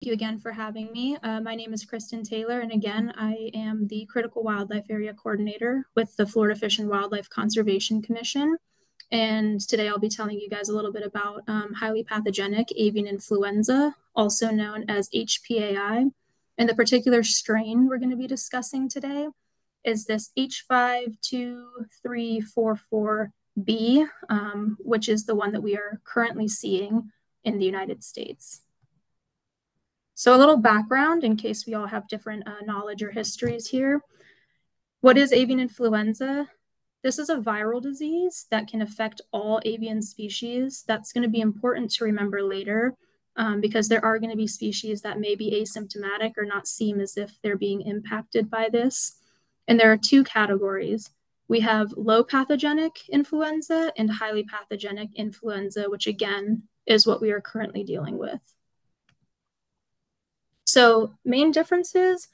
You again for having me. My name is Kristin Taylor, and again, I am the Critical Wildlife Area Coordinator with the Florida Fish and Wildlife Conservation Commission. And today I'll be telling you guys a little bit about highly pathogenic avian influenza, also known as HPAI. And the particular strain we're going to be discussing today is this H52344B, which is the one that we are currently seeing in the United States. So a little background in case we all have different knowledge or histories here. What is avian influenza? This is a viral disease that can affect all avian species. That's going to be important to remember later because there are going to be species that may be asymptomatic or not seem as if they're being impacted by this. And there are two categories. We have low pathogenic influenza and highly pathogenic influenza, which again is what we are currently dealing with. So main differences,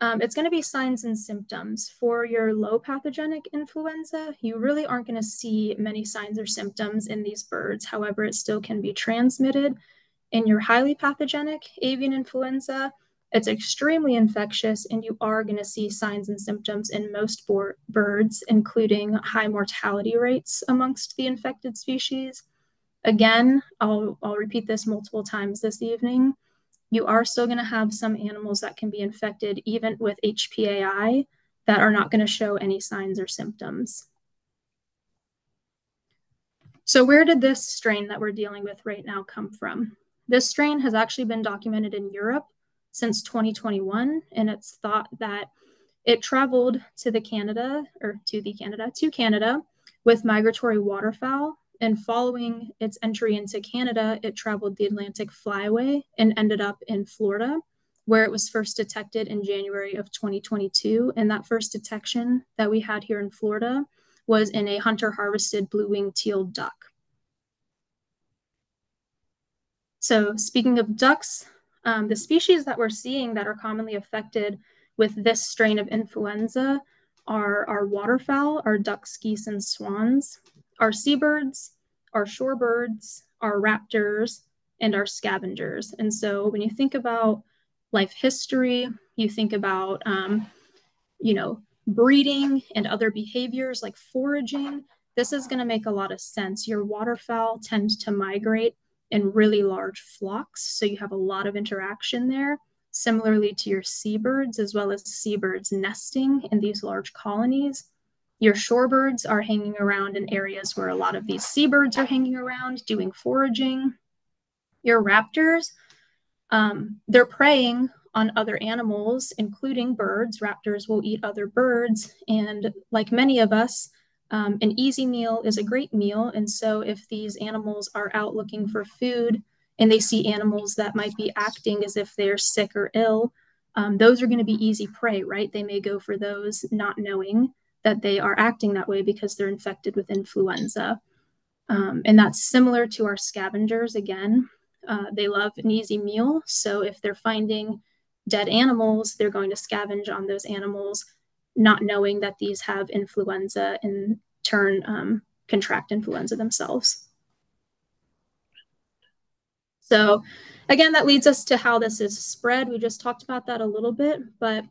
it's going to be signs and symptoms. For your low pathogenic influenza, you really aren't going to see many signs or symptoms in these birds. However, it still can be transmitted. In your highly pathogenic avian influenza, it's extremely infectious, and you are going to see signs and symptoms in most birds, including high mortality rates amongst the infected species. Again, I'll repeat this multiple times this evening. You are still going to have some animals that can be infected even with HPAI that are not going to show any signs or symptoms. So where did this strain that we're dealing with right now come from? This strain has actually been documented in Europe since 2021, and it's thought that it traveled to Canada with migratory waterfowl. And following its entry into Canada, it traveled the Atlantic Flyway and ended up in Florida, where it was first detected in January of 2022. And that first detection that we had here in Florida was in a hunter-harvested blue-winged teal duck. So speaking of ducks, the species that we're seeing that are commonly affected with this strain of influenza are our waterfowl, our ducks, geese, and swans, our seabirds, our shorebirds, our raptors, and our scavengers. And so when you think about life history, you think about, breeding and other behaviors like foraging, this is going to make a lot of sense. Your waterfowl tend to migrate in really large flocks, so you have a lot of interaction there, similarly to your seabirds, as well as seabirds nesting in these large colonies. Your shorebirds are hanging around in areas where a lot of these seabirds are hanging around doing foraging. Your raptors, they're preying on other animals, including birds. Raptors will eat other birds. And like many of us, an easy meal is a great meal. And so if these animals are out looking for food and they see animals that might be acting as if they're sick or ill, those are going to be easy prey, right? They may go for those not knowing that they are acting that way because they're infected with influenza. And that's similar to our scavengers again. They love an easy meal. So if they're finding dead animals, they're going to scavenge on those animals, not knowing that these have influenza and turn contract influenza themselves. So again, that leads us to how this is spread. We just talked about that a little bit, but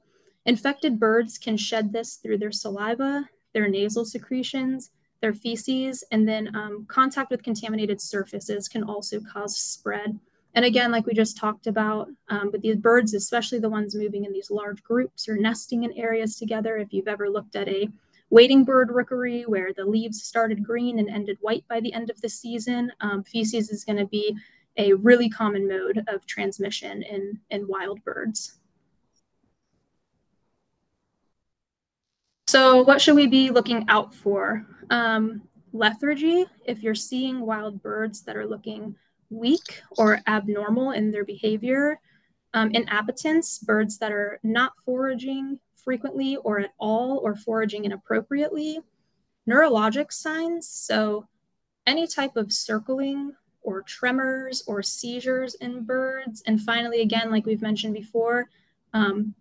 infected birds can shed this through their saliva, their nasal secretions, their feces, and then contact with contaminated surfaces can also cause spread. And again, like we just talked about with these birds, especially the ones moving in these large groups or nesting in areas together, if you've ever looked at a wading bird rookery where the leaves started green and ended white by the end of the season, feces is going to be a really common mode of transmission in wild birds. So what should we be looking out for? Lethargy, if you're seeing wild birds that are looking weak or abnormal in their behavior. Inappetence, birds that are not foraging frequently or at all or foraging inappropriately. Neurologic signs, so any type of circling or tremors or seizures in birds. And finally, again, like we've mentioned before,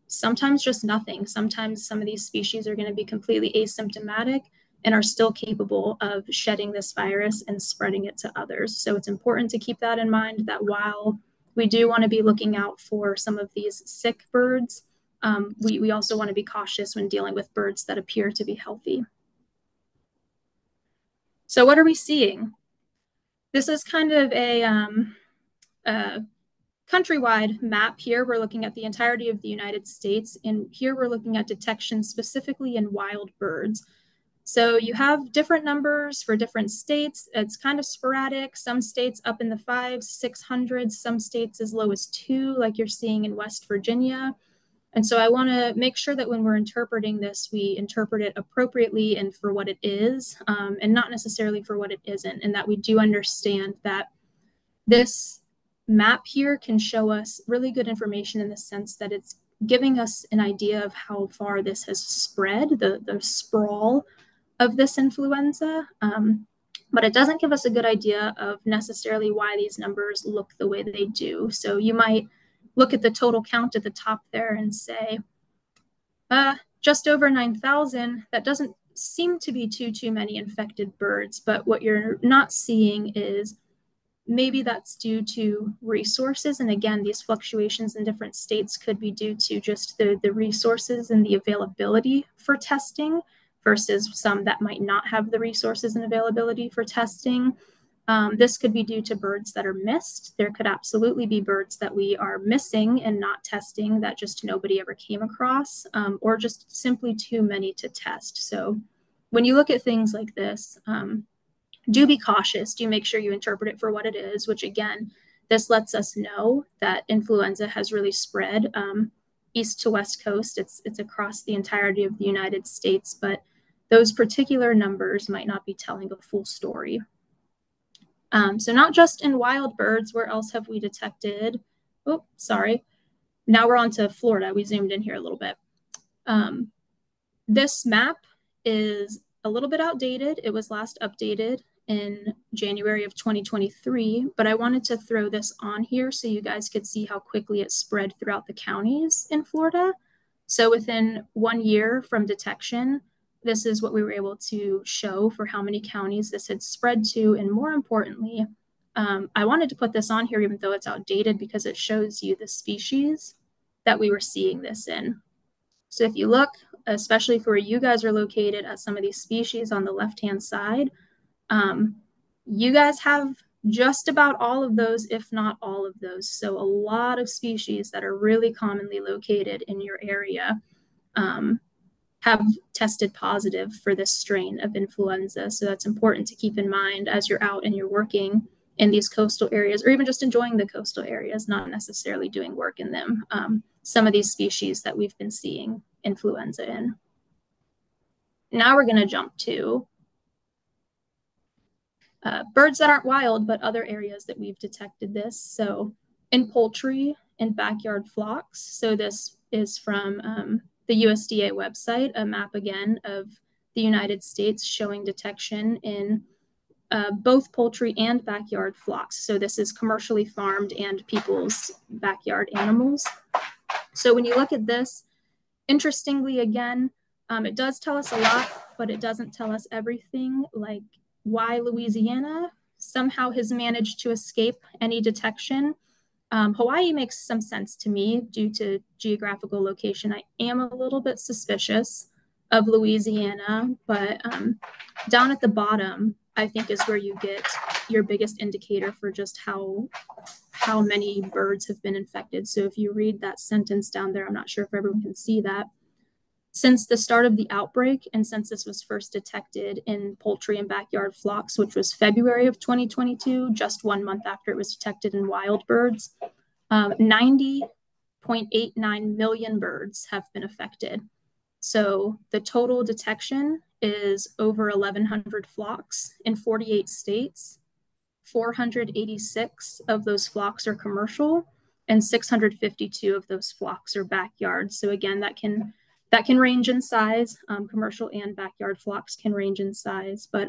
sometimes just nothing. Sometimes some of these species are going to be completely asymptomatic and are still capable of shedding this virus and spreading it to others. So it's important to keep that in mind, that while We do want to be looking out for some of these sick birds. We also want to be cautious when dealing with birds that appear to be healthy. So what are we seeing? This is kind of a countrywide map here. We're looking at the entirety of the United States, and here we're looking at detection specifically in wild birds. So you have different numbers for different states. It's kind of sporadic. Some states up in the 500s, 600s, some states as low as 2, like you're seeing in West Virginia. And so I want to make sure that when we're interpreting this, we interpret it appropriately and for what it is, and not necessarily for what it isn't, and that we do understand that this map here can show us really good information in the sense that it's giving us an idea of how far this has spread, the sprawl of this influenza. But it doesn't give us a good idea of necessarily why these numbers look the way they do. So you might look at the total count at the top there and say, just over 9,000, that doesn't seem to be too many infected birds. But what you're not seeing is maybe that's due to resources. And again, these fluctuations in different states could be due to just the resources and the availability for testing versus some that might not have the resources and availability for testing. This could be due to birds that are missed. There could absolutely be birds that we are missing and not testing that just nobody ever came across, or just simply too many to test. So when you look at things like this, do be cautious. Do make sure you interpret it for what it is, which again, this lets us know that influenza has really spread east to west coast. It's across the entirety of the United States, but those particular numbers might not be telling a full story. So not just in wild birds, where else have we detected? Oh, sorry. Now we're on to Florida. We zoomed in here a little bit. This map is a little bit outdated. It was last updated in January of 2023, but I wanted to throw this on here so you guys could see how quickly it spread throughout the counties in Florida. So within 1 year from detection, this is what we were able to show for how many counties this had spread to. And more importantly, I wanted to put this on here even though it's outdated because it shows you the species that we were seeing this in. So if you look, especially for where you guys are located at some of these species on the left-hand side, you guys have just about all of those, if not all of those. So a lot of species that are really commonly located in your area have tested positive for this strain of influenza. So that's important to keep in mind as you're out and you're working in these coastal areas, or even just enjoying the coastal areas, not necessarily doing work in them. Some of these species that we've been seeing influenza in. Now we're going to jump to birds that aren't wild, but other areas that we've detected this. So in poultry and backyard flocks. So this is from the USDA website, a map again of the United States showing detection in both poultry and backyard flocks. So this is commercially farmed and people's backyard animals. So when you look at this, interestingly, again, it does tell us a lot, but it doesn't tell us everything, like why Louisiana somehow has managed to escape any detection. Hawaii makes some sense to me due to geographical location. I am a little bit suspicious of Louisiana, but down at the bottom, I think is where you get your biggest indicator for just how many birds have been infected. So if you read that sentence down there, I'm not sure if everyone can see that. Since the start of the outbreak, and since this was first detected in poultry and backyard flocks, which was February of 2022, just 1 month after it was detected in wild birds, 90.89 million birds have been affected. So the total detection is over 1,100 flocks in 48 states. 486 of those flocks are commercial, and 652 of those flocks are backyard. So again, that can range in size. Commercial and backyard flocks can range in size, but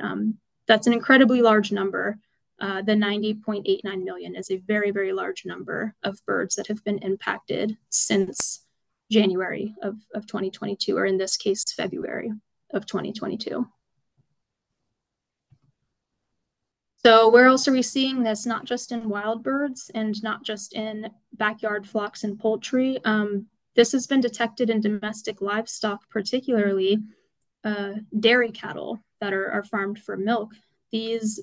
that's an incredibly large number. The 90.89 million is a very, very large number of birds that have been impacted since January of 2022, or in this case, February of 2022. So where else are we seeing this? Not just in wild birds and not just in backyard flocks and poultry. This has been detected in domestic livestock, particularly dairy cattle that are farmed for milk. These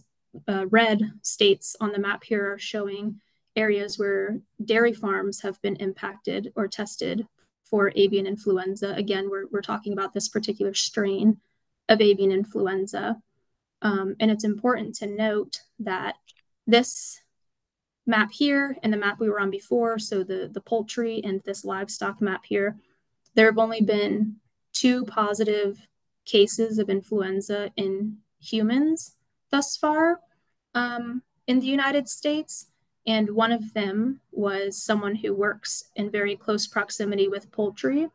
red states on the map here are showing areas where dairy farms have been impacted or tested for avian influenza. Again, we're talking about this particular strain of avian influenza. And it's important to note that this map here and the map we were on before, so the poultry and this livestock map here, there have only been 2 positive cases of influenza in humans thus far in the United States. And one of them was someone who works in very close proximity with poultry.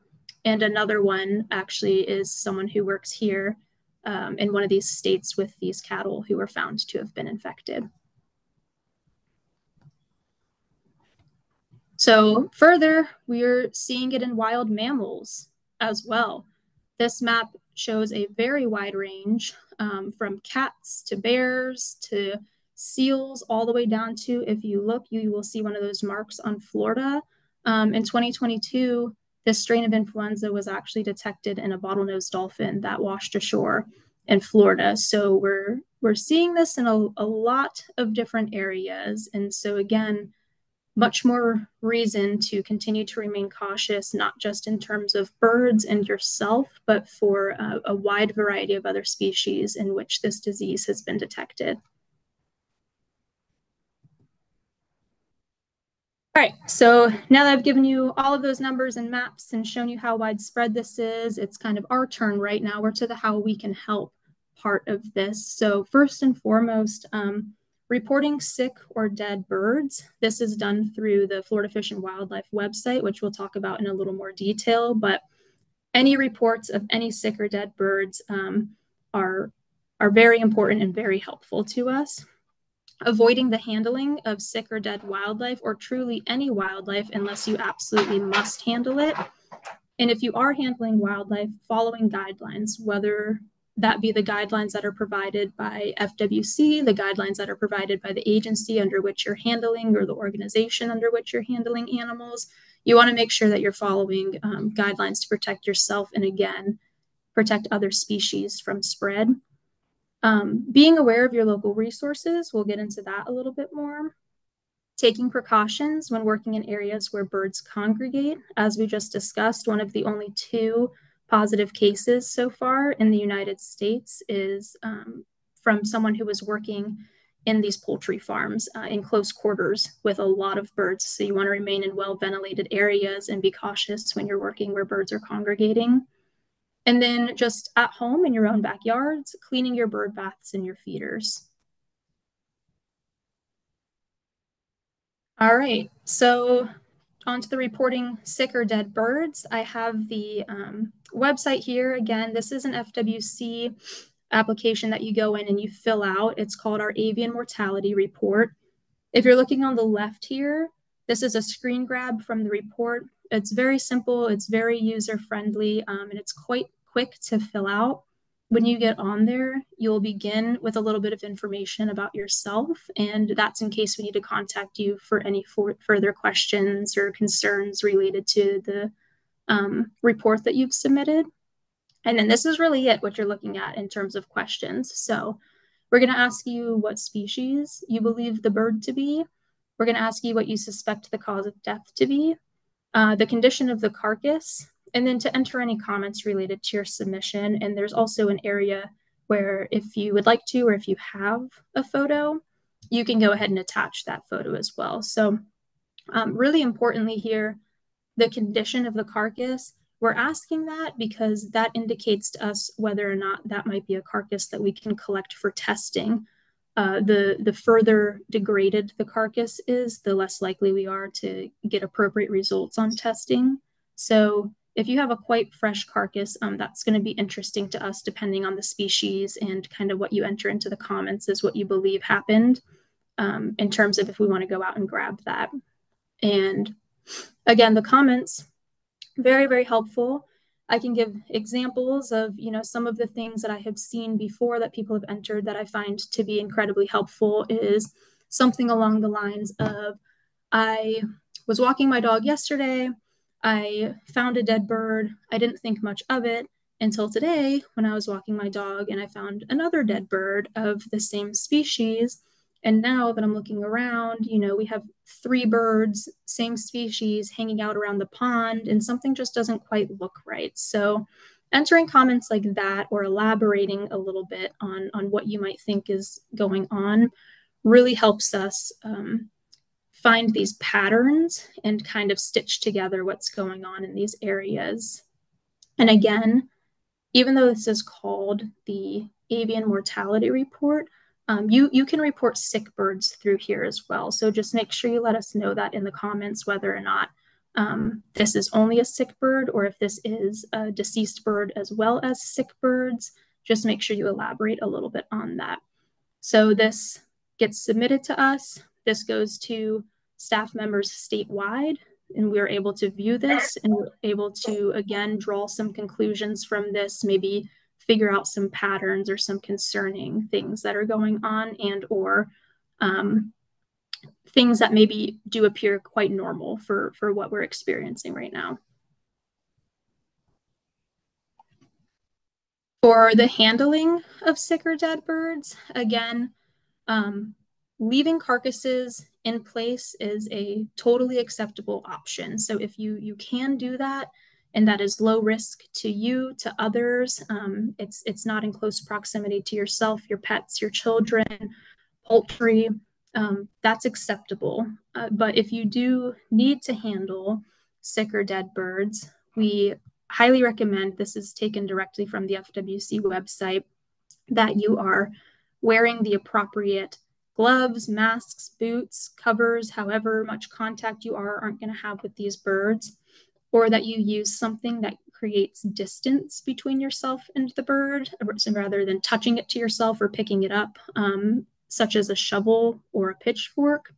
And another one actually is someone who works here in one of these states with these cattle who were found to have been infected. So further, we're seeing it in wild mammals as well. This map shows a very wide range from cats to bears to seals, all the way down to, if you look, you will see one of those marks on Florida. In 2022, this strain of influenza was actually detected in a bottlenose dolphin that washed ashore in Florida. So we're seeing this in a lot of different areas. And so again, much more reason to continue to remain cautious, not just in terms of birds and yourself, but for a wide variety of other species in which this disease has been detected. All right, so now that I've given you all of those numbers and maps and shown you how widespread this is, it's kind of our turn right now. We're to the how we can help part of this. So first and foremost, reporting sick or dead birds. This is done through the Florida Fish and Wildlife website, which we'll talk about in a little more detail, but any reports of any sick or dead birds are very important and very helpful to us. Avoiding the handling of sick or dead wildlife, or truly any wildlife, unless you absolutely must handle it. And if you are handling wildlife, following guidelines, whether that be the guidelines that are provided by FWC, the guidelines that are provided by the agency under which you're handling, or the organization under which you're handling animals. You want to make sure that you're following guidelines to protect yourself and, again, protect other species from spread. Being aware of your local resources, we'll get into that a little bit more. Taking precautions when working in areas where birds congregate. As we just discussed, one of the only 2 positive cases so far in the United States is from someone who was working in these poultry farms in close quarters with a lot of birds. So you want to remain in well-ventilated areas and be cautious when you're working where birds are congregating. And then just at home in your own backyards, cleaning your bird baths and your feeders. All right, so onto the reporting sick or dead birds. I have the website here. Again, this is an FWC application that you go in and you fill out. It's called our Avian Mortality Report. If you're looking on the left here, this is a screen grab from the report. It's very simple, it's very user-friendly, and it's quite quick to fill out. When you get on there, you'll begin with a little bit of information about yourself, and that's in case we need to contact you for any further questions or concerns related to the report that you've submitted. And then this is really it, what you're looking at in terms of questions. So we're going to ask you what species you believe the bird to be. We're going to ask you what you suspect the cause of death to be, the condition of the carcass, and then to enter any comments related to your submission. And there's also an area where if you would like to, or if you have a photo, you can go ahead and attach that photo as well. So really importantly here, the condition of the carcass, we're asking that because that indicates to us whether or not that might be a carcass that we can collect for testing. The further degraded the carcass is, the less likely we are to get appropriate results on testing. So if you have a quite fresh carcass, that's going to be interesting to us depending on the species, and kind of what you enter into the comments is what you believe happened in terms of if we want to go out and grab that. And again, the comments, very, very helpful. I can give examples of, some of the things that I have seen before that people have entered that I find to be incredibly helpful is something along the lines of, I was walking my dog yesterday. I found a dead bird. I didn't think much of it until today when I was walking my dog and I found another dead bird of the same species. And now that I'm looking around, we have 3 birds, same species, hanging out around the pond, and something just doesn't quite look right. So, entering comments like that or elaborating a little bit on what you might think is going on really helps us find these patterns and kind of stitch together what's going on in these areas. And again, even though this is called the Avian Mortality Report, you can report sick birds through here as well. So just make sure you let us know that in the comments whether or not this is only a sick bird or if this is a deceased bird as well as sick birds. Just make sure you elaborate a little bit on that. So this gets submitted to us. This goes to staff members statewide, and we're able to view this and we're able to, again, draw some conclusions from this, maybe figure out some patterns or some concerning things that are going on and or things that maybe do appear quite normal for what we're experiencing right now. For the handling of sick or dead birds, again, leaving carcasses in place is a totally acceptable option. So if you can do that, and that is low risk to you, to others, it's not in close proximity to yourself, your pets, your children, poultry, that's acceptable. But if you do need to handle sick or dead birds, we highly recommend, this is taken directly from the FWC website, that you are wearing the appropriate gloves, masks, boots, covers, however much contact you aren't going to have with these birds, or that you use something that creates distance between yourself and the bird, rather than touching it to yourself or picking it up, such as a shovel or a pitchfork.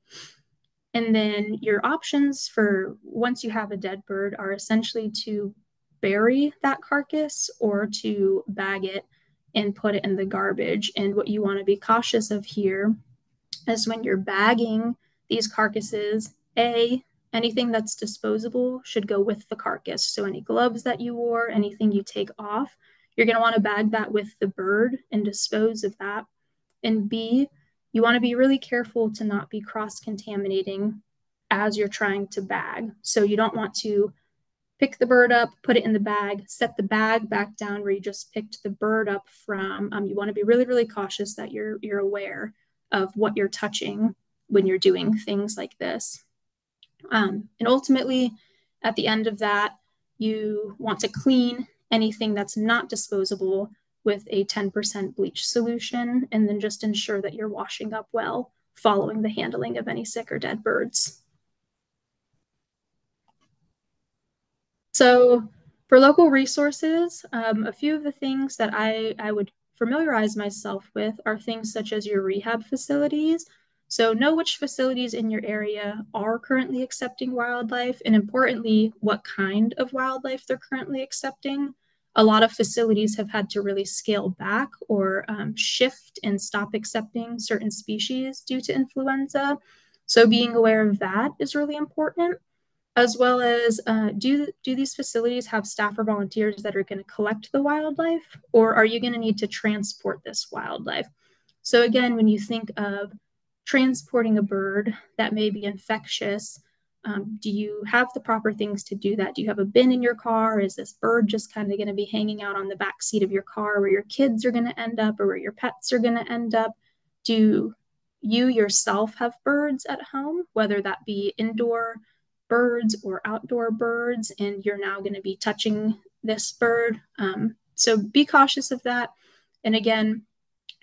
And then your options for once you have a dead bird are essentially to bury that carcass or to bag it and put it in the garbage. And what you want to be cautious of here is when you're bagging these carcasses, anything that's disposable should go with the carcass. So any gloves that you wore, anything you take off, you're going to want to bag that with the bird and dispose of that. And B, you want to be really careful to not be cross-contaminating as you're trying to bag. So you don't want to pick the bird up, put it in the bag, set the bag back down where you just picked the bird up from. You want to be really, really cautious that you're aware of what you're touching when you're doing things like this. And ultimately, at the end of that, you want to clean anything that's not disposable with a 10% bleach solution, and then just ensure that you're washing up well following the handling of any sick or dead birds. So for local resources, a few of the things that I would familiarize myself with are things such as your rehab facilities. So know which facilities in your area are currently accepting wildlife, and importantly, what kind of wildlife they're currently accepting. A lot of facilities have had to really scale back or shift and stop accepting certain species due to influenza. So being aware of that is really important, as well as do these facilities have staff or volunteers that are going to collect the wildlife, or are you going to need to transport this wildlife? So again, when you think of transporting a bird that may be infectious, do you have the proper things to do that? Do you have a bin in your car? Is this bird just kind of going to be hanging out on the back seat of your car where your kids are going to end up or where your pets are going to end up? Do you yourself have birds at home, whether that be indoor birds or outdoor birds, and you're now going to be touching this bird? So be cautious of that. And again,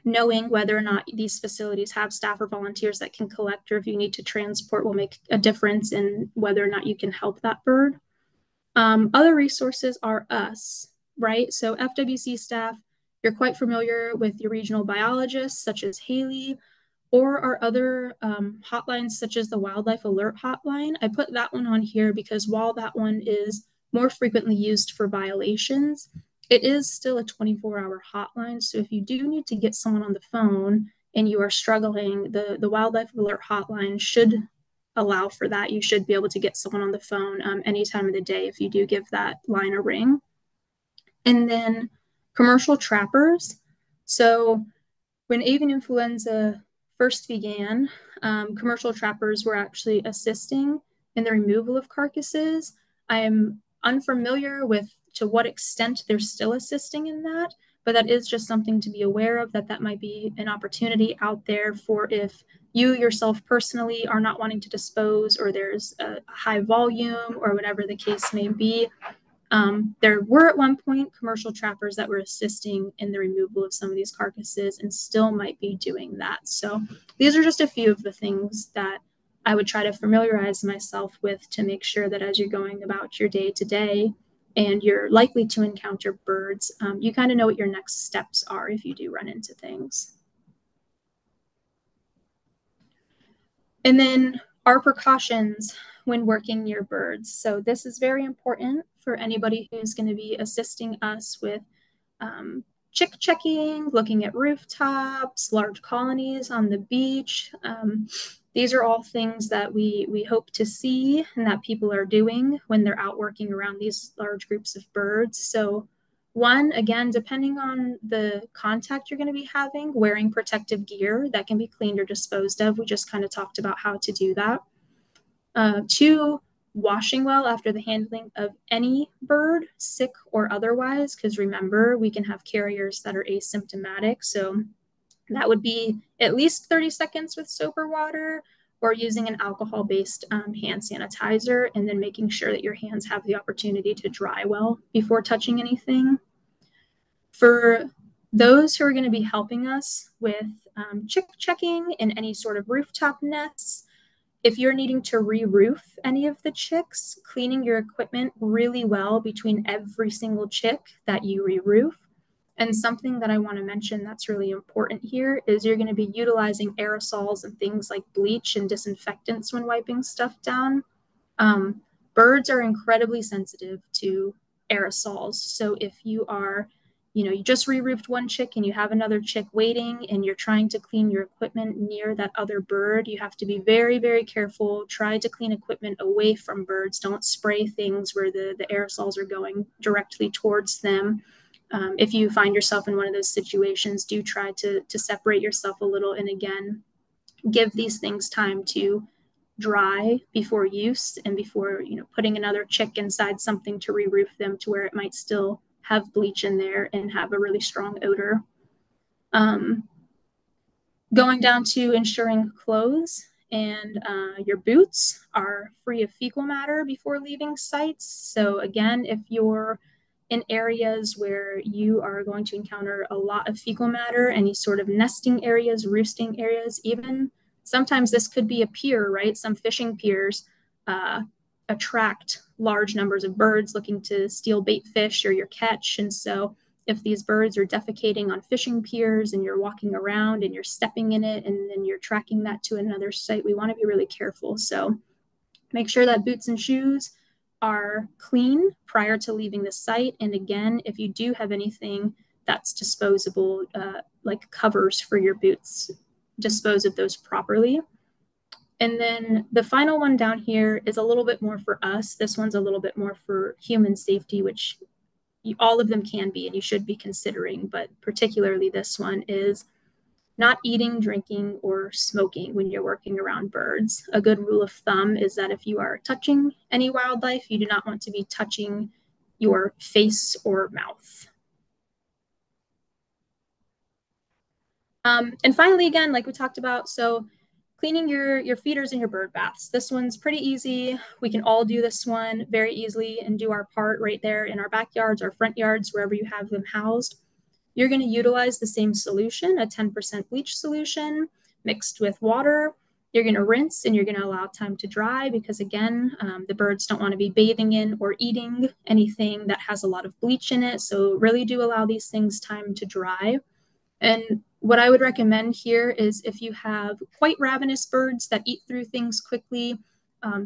knowing whether or not these facilities have staff or volunteers that can collect, or if you need to transport, will make a difference in whether or not you can help that bird. Other resources are us, right? So FWC staff, you're quite familiar with your regional biologists, such as Haley, or our other hotlines, such as the Wildlife Alert Hotline. I put that one on here because while that one is more frequently used for violations. It is still a 24-hour hotline. So if you do need to get someone on the phone and you are struggling, the Wildlife Alert Hotline should allow for that. You should be able to get someone on the phone any time of the day if you do give that line a ring. And then commercial trappers. So when avian influenza first began, commercial trappers were actually assisting in the removal of carcasses. I am unfamiliar with to what extent they're still assisting in that, but that is just something to be aware of, that might be an opportunity out there for if you yourself personally are not wanting to dispose, or there's a high volume or whatever the case may be. There were at one point commercial trappers that were assisting in the removal of some of these carcasses and still might be doing that. So these are just a few of the things that I would try to familiarize myself with to make sure that as you're going about your day to day and you're likely to encounter birds, you kind of know what your next steps are if you do run into things. And then our precautions when working near birds. So this is very important for anybody who's going to be assisting us with chick checking, looking at rooftops, large colonies on the beach. These are all things that we hope to see and that people are doing when they're out working around these large groups of birds. So one, again, depending on the contact you're going to be having, wearing protective gear that can be cleaned or disposed of. We just kind of talked about how to do that. Two, washing well after the handling of any bird, sick or otherwise, because remember, we can have carriers that are asymptomatic. So that would be at least 30 seconds with soap or water, or using an alcohol-based hand sanitizer, and then making sure that your hands have the opportunity to dry well before touching anything. For those who are going to be helping us with chick checking and any sort of rooftop nests, if you're needing to re-roof any of the chicks, cleaning your equipment really well between every single chick that you re-roof. And something that I want to mention that's really important here is you're going to be utilizing aerosols and things like bleach and disinfectants when wiping stuff down. Birds are incredibly sensitive to aerosols. So if you are, you just re-roofed one chick and you have another chick waiting and you're trying to clean your equipment near that other bird, you have to be very, very careful. Try to clean equipment away from birds. Don't spray things where the aerosols are going directly towards them. If you find yourself in one of those situations, do try to separate yourself a little. And again, give these things time to dry before use and before putting another chick inside something to re-roof them to where it might still have bleach in there and have a really strong odor. Going down to ensuring clothes and your boots are free of fecal matter before leaving sites. So again, if you're in areas where you are going to encounter a lot of fecal matter, any sort of nesting areas, roosting areas, even sometimes this could be a pier, right? Some fishing piers attract large numbers of birds looking to steal bait fish or your catch. And so if these birds are defecating on fishing piers and you're walking around and you're stepping in it and then you're tracking that to another site, we want to be really careful. So make sure that boots and shoes are clean prior to leaving the site. And again, if you do have anything that's disposable, like covers for your boots, dispose of those properly. And then the final one down here is a little bit more for us. This one's a little bit more for human safety, which all of them can be and you should be considering, but particularly this one is not eating, drinking, or smoking when you're working around birds. A good rule of thumb is that if you are touching any wildlife, you do not want to be touching your face or mouth. And finally, again, like we talked about, so cleaning your feeders and your bird baths. This one's pretty easy. We can all do this one very easily and do our part right there in our backyards, our front yards, wherever you have them housed. You're going to utilize the same solution, a 10% bleach solution mixed with water. You're going to rinse and you're going to allow time to dry because, again, the birds don't want to be bathing in or eating anything that has a lot of bleach in it. So really do allow these things time to dry. And what I would recommend here is if you have quite ravenous birds that eat through things quickly,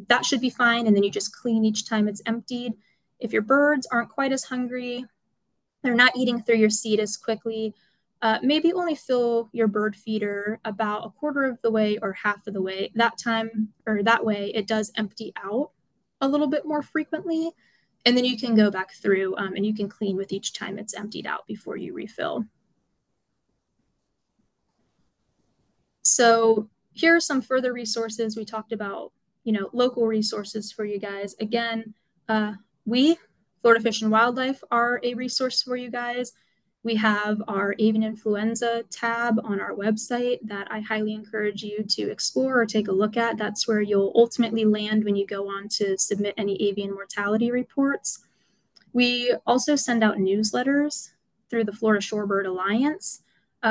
that should be fine. And then you just clean each time it's emptied. if your birds aren't quite as hungry, they're not eating through your seed as quickly, maybe only fill your bird feeder about a quarter of the way or half of the way. That time, or that way, it does empty out a little bit more frequently. And then you can go back through and you can clean with each time it's emptied out before you refill. So here are some further resources. We talked about, local resources for you guys. Again, we, Florida Fish and Wildlife, are a resource for you guys. We have our avian influenza tab on our website that I highly encourage you to explore or take a look at. That's where you'll ultimately land when you go on to submit any avian mortality reports. We also send out newsletters through the Florida Shorebird Alliance.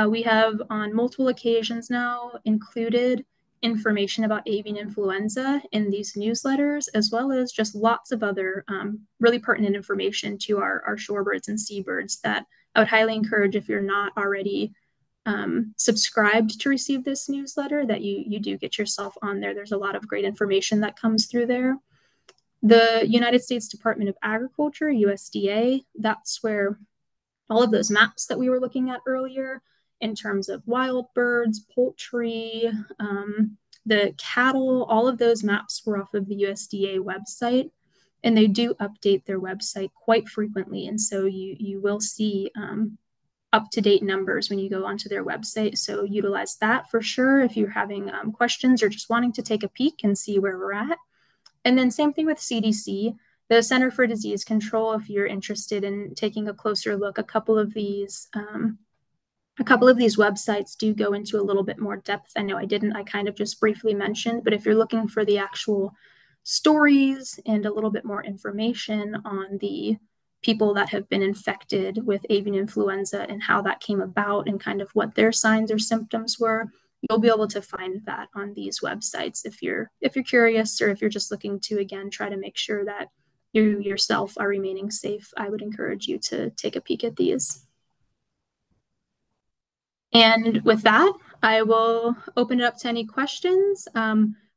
We have on multiple occasions now included information about avian influenza in these newsletters, as well as just lots of other really pertinent information to our shorebirds and seabirds that I would highly encourage, if you're not already subscribed to receive this newsletter, that you do get yourself on there. There's a lot of great information that comes through there. The United States Department of Agriculture, USDA, that's where all of those maps that we were looking at earlier in terms of wild birds, poultry, the cattle, all of those maps were off of the USDA website, and they do update their website quite frequently. And so you will see up-to-date numbers when you go onto their website. So utilize that for sure if you're having questions or just wanting to take a peek and see where we're at. And then same thing with CDC, the Center for Disease Control, if you're interested in taking a closer look. A couple of these websites do go into a little bit more depth. I know I kind of just briefly mentioned, but if you're looking for the actual stories and a little bit more information on the people that have been infected with avian influenza and how that came about and kind of what their signs or symptoms were, you'll be able to find that on these websites if you're curious, or if you're just looking to, again, try to make sure that you yourself are remaining safe. I would encourage you to take a peek at these. And with that, I will open it up to any questions.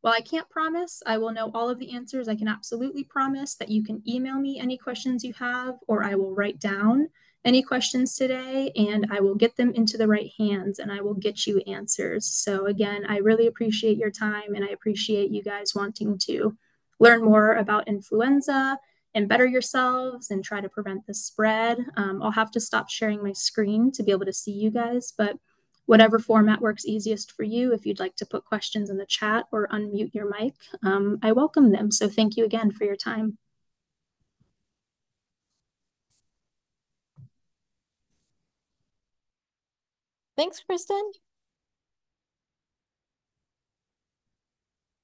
While I can't promise I will know all of the answers, I can absolutely promise that you can email me any questions you have, or I will write down any questions today and I will get them into the right hands and I will get you answers. So again, I really appreciate your time and I appreciate you guys wanting to learn more about influenza and better yourselves and try to prevent the spread. I'll have to stop sharing my screen to be able to see you guys, but whatever format works easiest for you, if you'd like to put questions in the chat or unmute your mic, I welcome them. So thank you again for your time. Thanks, Kristin.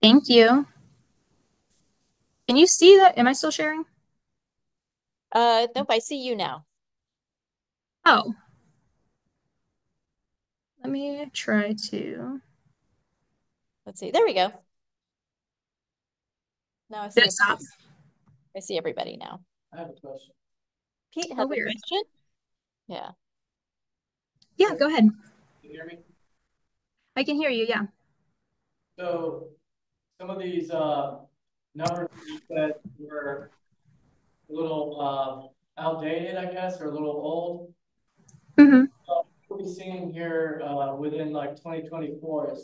Thank you. Can you see that? Am I still sharing? Nope, I see you now. Oh. Let me try to. Let's see. There we go. Now I see everybody now. I have a question. Pete has a weird. question. Yeah. Yeah, go ahead. Can you hear me? I can hear you, yeah. So some of these numbers you said were a little outdated, I guess, or a little old. Mm-hmm. What we're seeing here within like 2024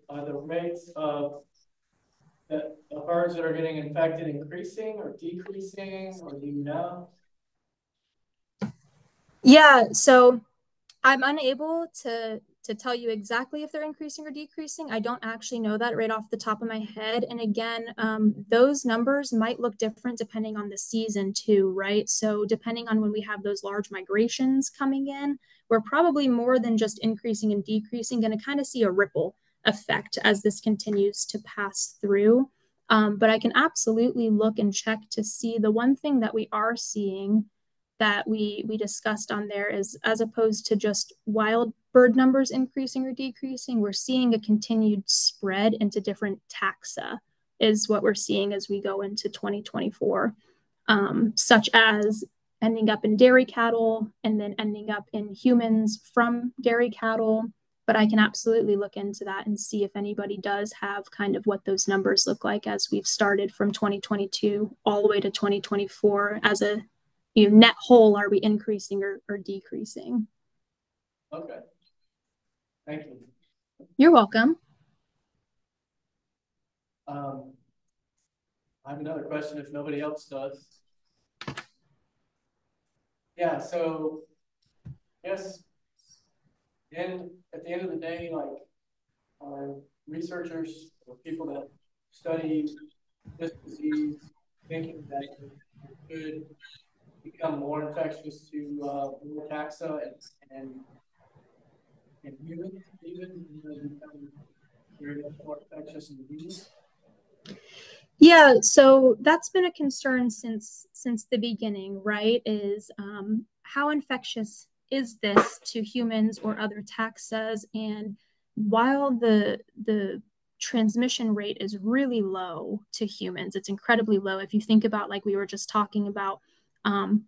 are the rates of the birds that are getting infected increasing or decreasing, or do you know? Yeah, so I'm unable to tell you exactly if they're increasing or decreasing. I don't actually know that right off the top of my head. And again, those numbers might look different depending on the season too, right? So depending on when we have those large migrations coming in, we're probably more than just increasing and decreasing, going to kind of see a ripple effect as this continues to pass through. But I can absolutely look and check to see. The one thing that we are seeing that we discussed on there is, as opposed to just wild bird numbers increasing or decreasing, we're seeing a continued spread into different taxa is what we're seeing as we go into 2024, such as ending up in dairy cattle and then ending up in humans from dairy cattle, but I can absolutely look into that and see if anybody does have kind of what those numbers look like as we've started from 2022 all the way to 2024 as a net whole. Are we increasing or decreasing? Okay. Thank you. You're welcome. I have another question if nobody else does. Yeah, so yes, and at the end of the day, like our researchers or people that study this disease thinking that it could become more infectious to more taxa and humans even become very much more infectious in humans. Yeah, so that's been a concern since the beginning, right? Is how infectious is this to humans or other taxas? And while the transmission rate is really low to humans, it's incredibly low. If you think about, like we were just talking about,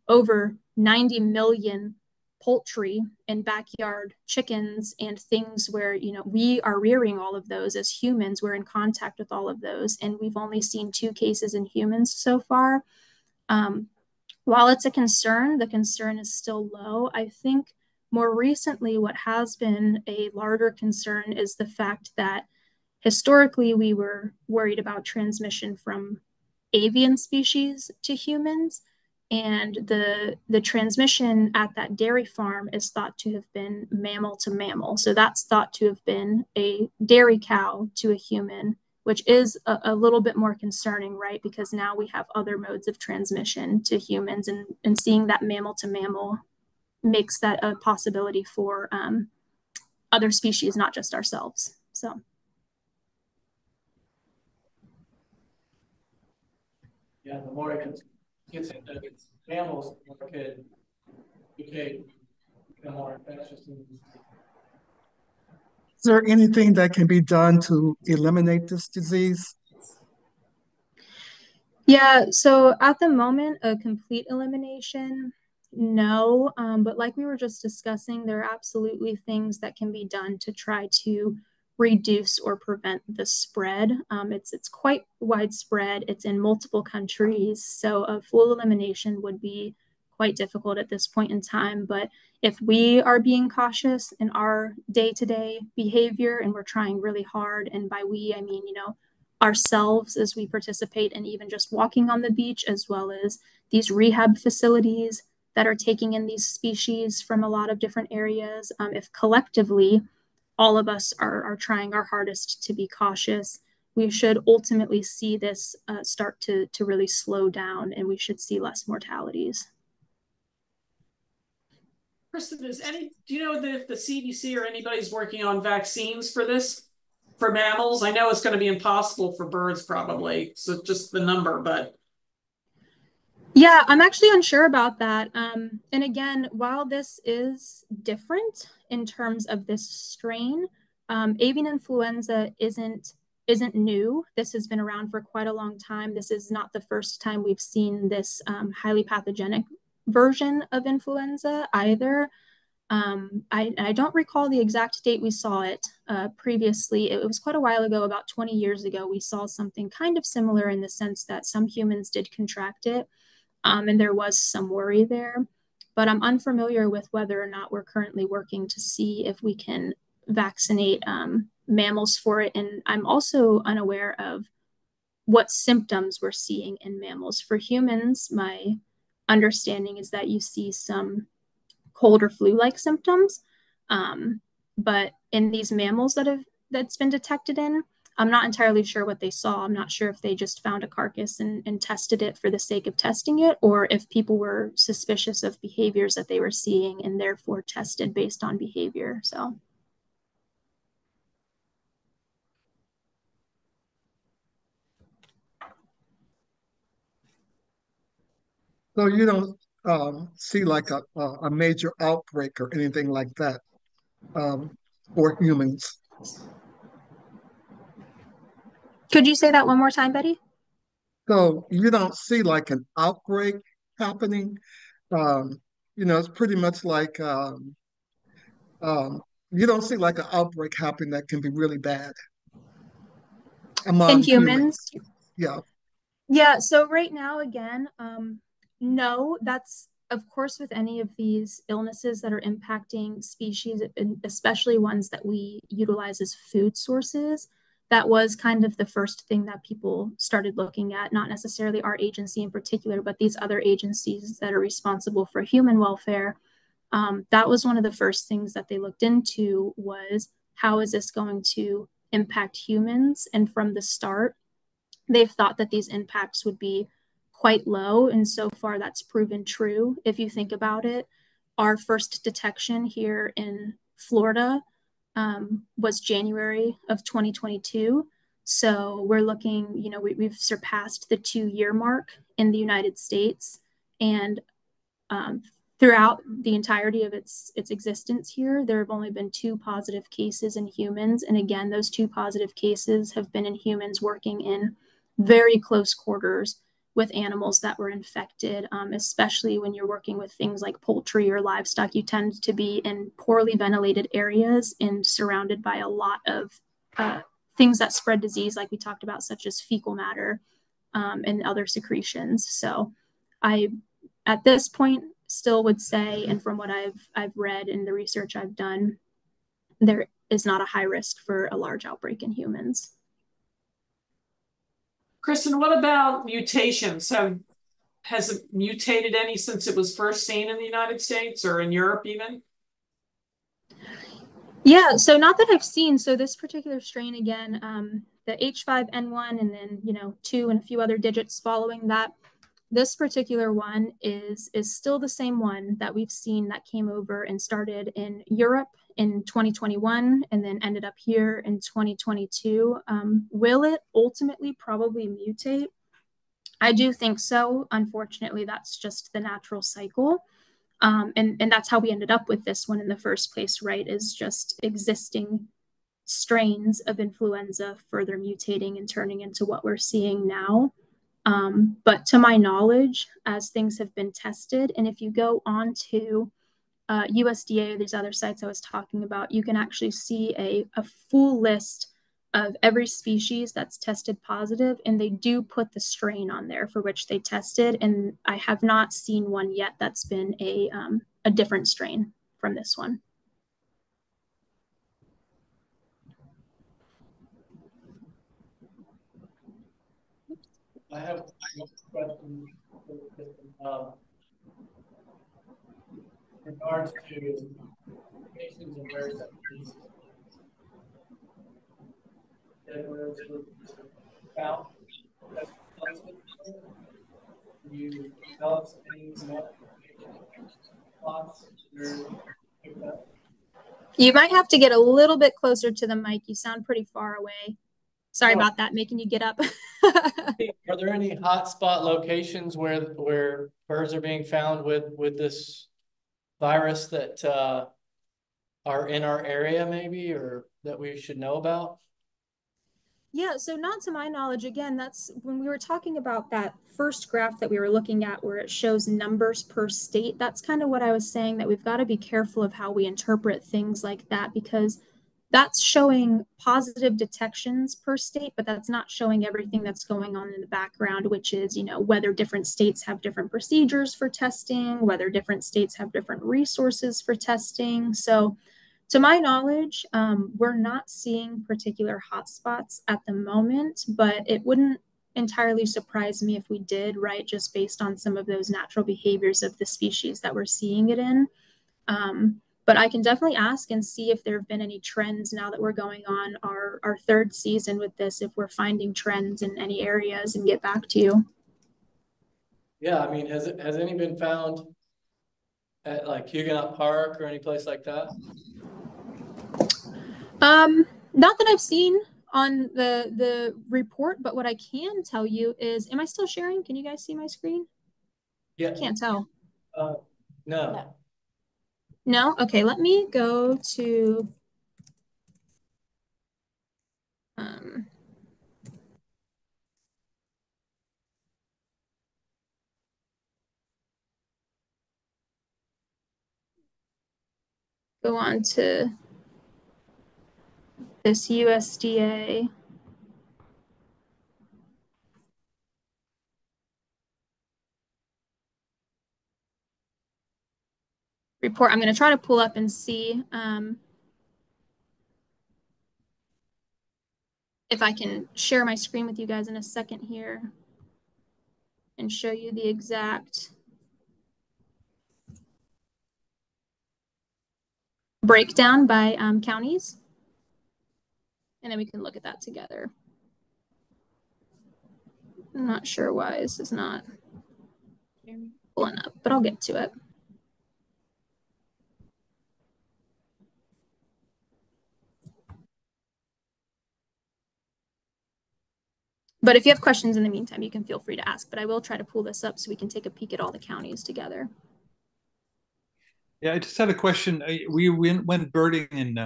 over 90 million poultry and backyard chickens and things where we are rearing all of those as humans, we're in contact with all of those, and we've only seen 2 cases in humans so far. While it's a concern, the concern is still low. I think more recently what has been a larger concern is the fact that historically we were worried about transmission from avian species to humans, and the transmission at that dairy farm is thought to have been mammal to mammal. So that's thought to have been a dairy cow to a human, which is a little bit more concerning, right? Because now we have other modes of transmission to humans, and seeing that mammal to mammal makes that a possibility for other species, not just ourselves. So. Yeah, the more it gets into mammals, the more it could become more infectious. Is there anything that can be done to eliminate this disease? Yeah, so at the moment, a complete elimination, no. But like we were just discussing, there are absolutely things that can be done to try to reduce or prevent the spread. It's quite widespread. It's in multiple countries, so a full elimination would be quite difficult at this point in time. But if we are being cautious in our day-to-day behavior and we're trying really hard, and by we, I mean, ourselves as we participate in even just walking on the beach, as well as these rehab facilities that are taking in these species from a lot of different areas. If collectively all of us are trying our hardest to be cautious, we should ultimately see this start to really slow down, and we should see less mortalities. Kristin, do you know if the CDC or anybody's working on vaccines for this? For mammals? I know it's going to be impossible for birds probably, so just the number, but. Yeah, I'm actually unsure about that. And again, while this is different in terms of this strain, avian influenza isn't new. This has been around for quite a long time. This is not the first time we've seen this highly pathogenic version of influenza either. I don't recall the exact date we saw it previously. It was quite a while ago, about 20 years ago. We saw something kind of similar in the sense that some humans did contract it, and there was some worry there. But I'm unfamiliar with whether or not we're currently working to see if we can vaccinate mammals for it. And I'm also unaware of what symptoms we're seeing in mammals. For humans, my understanding is that you see some cold or flu-like symptoms. But in these mammals that's been detected in, I'm not entirely sure what they saw. I'm not sure if they just found a carcass and tested it for the sake of testing it, or if people were suspicious of behaviors that they were seeing and therefore tested based on behavior. So. So you don't see like a major outbreak or anything like that for humans. Could you say that one more time, Betty? So you don't see like an outbreak happening. It's pretty much like you don't see like an outbreak happen that can be really bad In among humans. humans, Yeah. yeah, so right now, again, no, that's of course with any of these illnesses that are impacting species, especially ones that we utilize as food sources. That was kind of the first thing that people started looking at, not necessarily our agency in particular, but these other agencies that are responsible for human welfare. That was one of the first things that they looked into was how is this going to impact humans? And from the start, they've thought that these impacts would be quite low. And so far, that's proven true. If you think about it, our first detection here in Florida was January of 2022. So we're looking, you know, we've surpassed the 2 year mark in the United States. And um, throughout the entirety of its existence here, there have only been 2 positive cases in humans. And again, those 2 positive cases have been in humans working in very close quarters with animals that were infected, especially when you're working with things like poultry or livestock. You tend to be in poorly ventilated areas and surrounded by a lot of things that spread disease, like we talked about, such as fecal matter and other secretions. So I, at this point, still would say, and from what I've read in the research I've done, there is not a high risk for a large outbreak in humans. Kristin, what about mutations? Has it mutated any since it was first seen in the United States or in Europe even? Yeah, so not that I've seen. So this particular strain, again, the H5N1 and then, you know, 2 and a few other digits following that, this particular one is still the same one that we've seen that came over and started in Europe in 2021 and then ended up here in 2022. Will it ultimately probably mutate? I do think so. Unfortunately, that's just the natural cycle. And that's how we ended up with this one in the first place, right? Is just existing strains of influenza further mutating and turning into what we're seeing now. But to my knowledge, as things have been tested, and if you go on to USDA or these other sites I was talking about, you can actually see a full list of every species that's tested positive, and they do put the strain on there for which they tested. And I have not seen one yet that's been a different strain from this one. I have one question in regards to patients and rare disease that were found. You tell us any more thoughts? You might have to get a little bit closer to the mic. You sound pretty far away. Sorry about that, making you get up. Are there any hotspot locations where birds are being found with this virus that are in our area maybe, or that we should know about? Yeah, so not to my knowledge. Again, that's when we were talking about that first graph that we were looking at where it shows numbers per state. That's kind of what I was saying, that we've got to be careful of how we interpret things like that, because that's showing positive detections per state, but that's not showing everything that's going on in the background, which is, you know, whether different states have different procedures for testing, whether different states have different resources for testing. So to my knowledge, we're not seeing particular hotspots at the moment, but it wouldn't entirely surprise me if we did, right? Just based on some of those natural behaviors of the species that we're seeing it in. But I can definitely ask and see if there have been any trends now that we're going on our third season with this, if we're finding trends in any areas, and get back to you. Yeah, I mean, has any been found at like Huguenot Park or any place like that? Not that I've seen on the report, but what I can tell you is, am I still sharing? Can you guys see my screen? Yeah. I can't tell. No. No? Okay, let me go to go on to this USDA report. I'm going to try to pull up and see if I can share my screen with you guys in a second here and show you the exact breakdown by counties. And then we can look at that together. I'm not sure why this is not pulling up, but I'll get to it. But if you have questions in the meantime, you can feel free to ask, but I will try to pull this up so we can take a peek at all the counties together. Yeah, I just had a question. We went birding in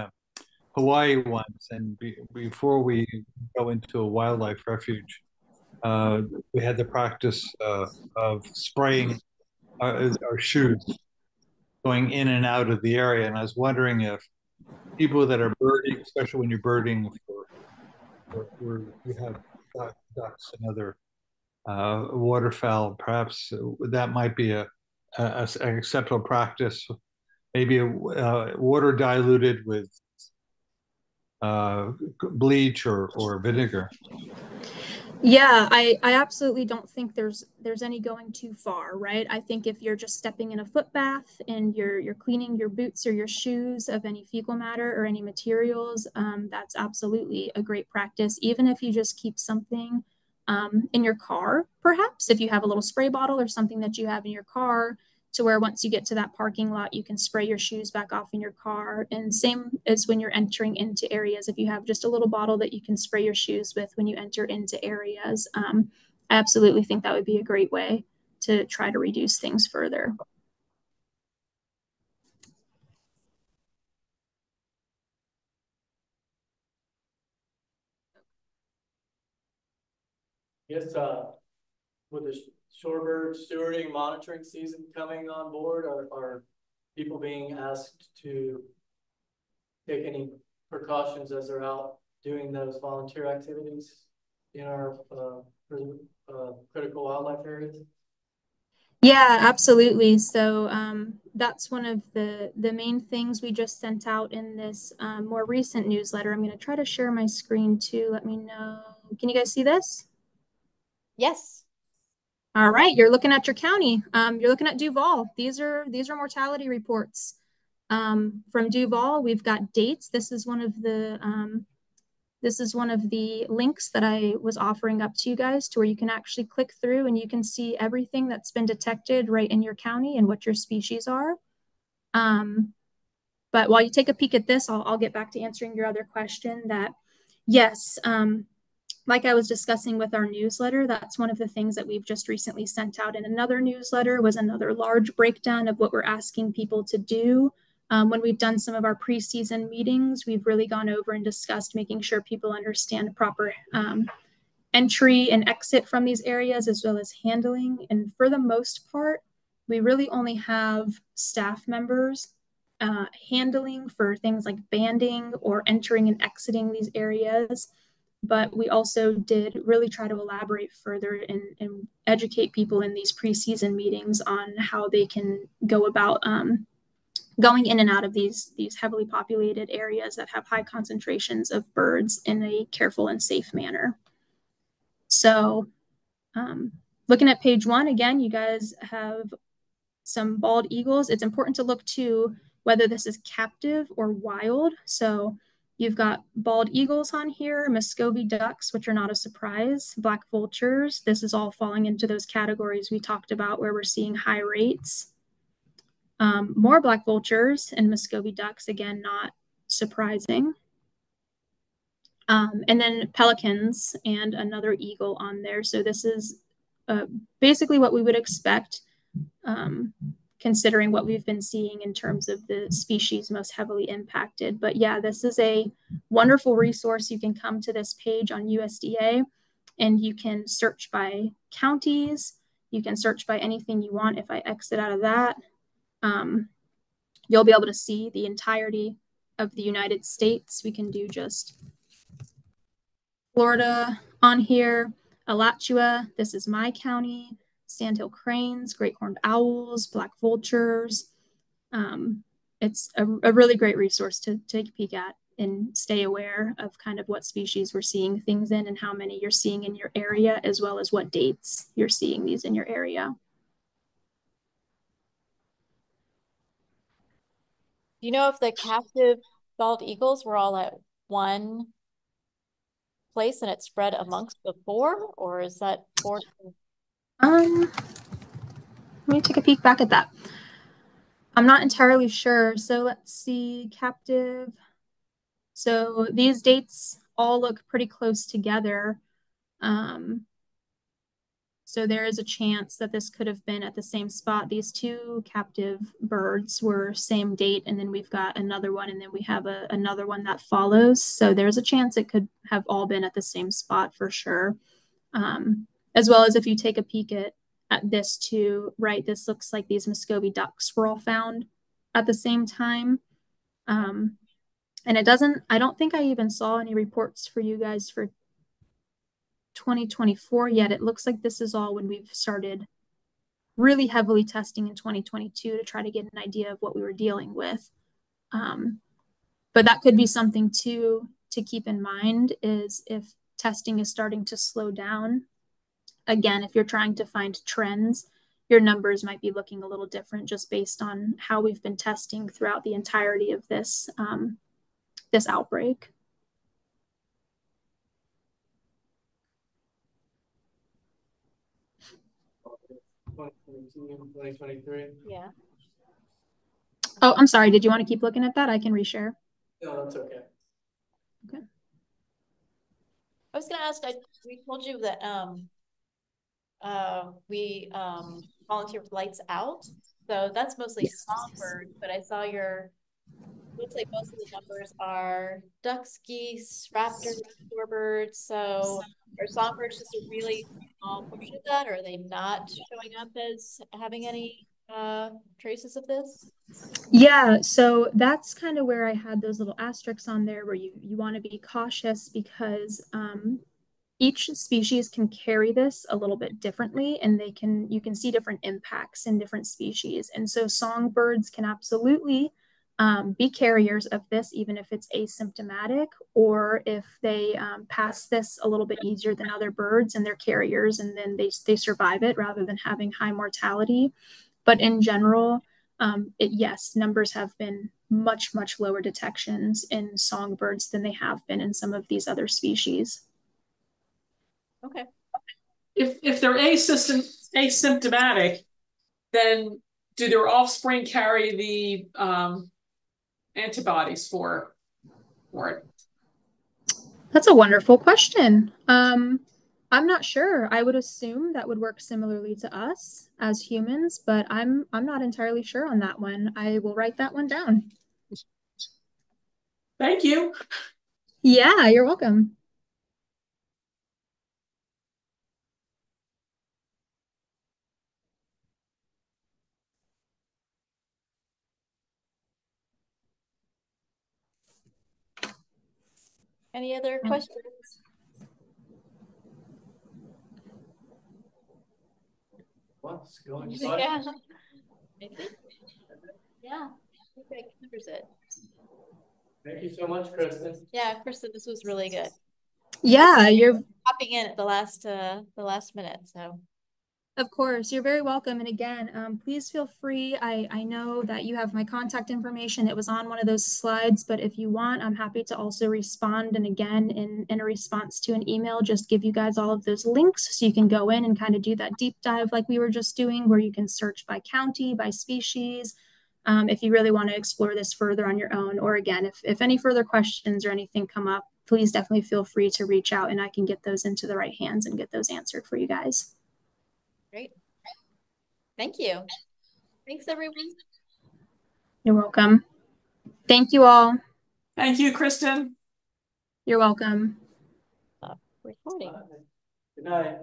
Hawaii once, and before we go into a wildlife refuge, we had the practice of spraying our shoes going in and out of the area. And I was wondering if people that are birding, especially when you're birding for you have ducks and other waterfowl, perhaps that might be an acceptable practice. Maybe water diluted with bleach or vinegar. Yeah, I absolutely don't think there's any going too far, right? I think if you're just stepping in a foot bath and you're cleaning your boots or your shoes of any fecal matter or any materials, that's absolutely a great practice. Even if you just keep something in your car, perhaps if you have a little spray bottle or something that you have in your car, to where once you get to that parking lot, you can spray your shoes back off in your car. And same as when you're entering into areas, if you have just a little bottle that you can spray your shoes with when you enter into areas, I absolutely think that would be a great way to try to reduce things further. Yes, with the shorebird stewarding monitoring season coming on board, are people being asked to take any precautions as they're out doing those volunteer activities in our critical wildlife areas? Yeah, absolutely. So that's one of the main things we just sent out in this more recent newsletter. I'm going to try to share my screen too. Let me know. Can you guys see this? Yes. All right, you're looking at your county. You're looking at Duval. These are mortality reports from Duval. We've got dates. This is one of the links that I was offering up to you guys, to where you can actually click through and you can see everything that's been detected right in your county and what your species are. But while you take a peek at this, I'll get back to answering your other question. That yes. Like I was discussing with our newsletter, that's one of the things that we've just recently sent out in another newsletter, was another large breakdown of what we're asking people to do. When we've done some of our preseason meetings, we've really gone over and discussed making sure people understand proper entry and exit from these areas, as well as handling. And for the most part, we really only have staff members handling for things like banding or entering and exiting these areas. But we also did really try to elaborate further and educate people in these preseason meetings on how they can go about going in and out of these heavily populated areas that have high concentrations of birds in a careful and safe manner. So looking at page 1, again, you guys have some bald eagles. It's important to look to whether this is captive or wild. So you've got bald eagles on here, Muscovy ducks, which are not a surprise, black vultures. This is all falling into those categories we talked about where we're seeing high rates. More black vultures and Muscovy ducks, again, not surprising. And then pelicans and another eagle on there. So this is basically what we would expect, considering what we've been seeing in terms of the species most heavily impacted. But yeah, this is a wonderful resource. You can come to this page on USDA and you can search by counties. You can search by anything you want. If I exit out of that, you'll be able to see the entirety of the United States. We can do just Florida on here, Alachua, this is my county, sandhill cranes, great horned owls, black vultures. It's a really great resource to take a peek at and stay aware of kind of what species we're seeing things in and how many you're seeing in your area, as well as what dates you're seeing these in your area. Do you know if the captive bald eagles were all at one place and it spread amongst the four, or is that four? Let me take a peek back at that. I'm not entirely sure. So let's see, captive. So these dates all look pretty close together. So there is a chance that this could have been at the same spot. These two captive birds were same date, and then we've got another one, and then we have another one that follows. So there's a chance it could have all been at the same spot for sure. As well as if you take a peek at this too, right? This looks like these Muscovy ducks were all found at the same time. And it doesn't, I don't think I even saw any reports for you guys for 2024 yet. It looks like this is all when we've started really heavily testing in 2022 to try to get an idea of what we were dealing with. But that could be something to keep in mind, is if testing is starting to slow down. Again, if you're trying to find trends, your numbers might be looking a little different just based on how we've been testing throughout the entirety of this, this outbreak. Yeah. Oh, I'm sorry. Did you want to keep looking at that? I can reshare. No, that's okay. Okay. I was gonna ask, we told you that we volunteer with Lights Out. So that's mostly Yes. songbirds, but I saw looks like most of the numbers are ducks, geese, raptors, shorebirds. So are songbirds just a really small portion of that, or are they not showing up as having any traces of this? Yeah, so that's kind of where I had those little asterisks on there where you want to be cautious because each species can carry this a little bit differently, and you can see different impacts in different species. And so songbirds can absolutely be carriers of this, even if it's asymptomatic, or if they pass this a little bit easier than other birds and they're carriers, and then they survive it rather than having high mortality. But in general, yes, numbers have been much, much lower detections in songbirds than they have been in some of these other species. Okay. If they're asymptomatic, then do their offspring carry the antibodies for it? That's a wonderful question. I'm not sure. I would assume that would work similarly to us as humans, but I'm not entirely sure on that one. I will write that one down. Thank you. Yeah, you're welcome. Any other questions? What's going on? Yeah. Yeah, I think that covers it. Thank you so much, Kristin. Yeah, Kristin, this was really good. Yeah, you're Popping in at the last minute. So of course, you're very welcome. And again, please feel free. I know that you have my contact information. It was on one of those slides, but if you want, I'm happy to also respond. And again, in a response to an email, just give you guys all of those links so you can go in and kind of do that deep dive like we were just doing, where you can search by county, by species, if you really want to explore this further on your own. Or again, if any further questions or anything come up, please definitely feel free to reach out and I can get those into the right hands and get those answered for you guys. great. Thank you. Thanks, everyone. You're welcome. Thank you all. Thank you, Kristin. You're welcome. Stop recording. Good night.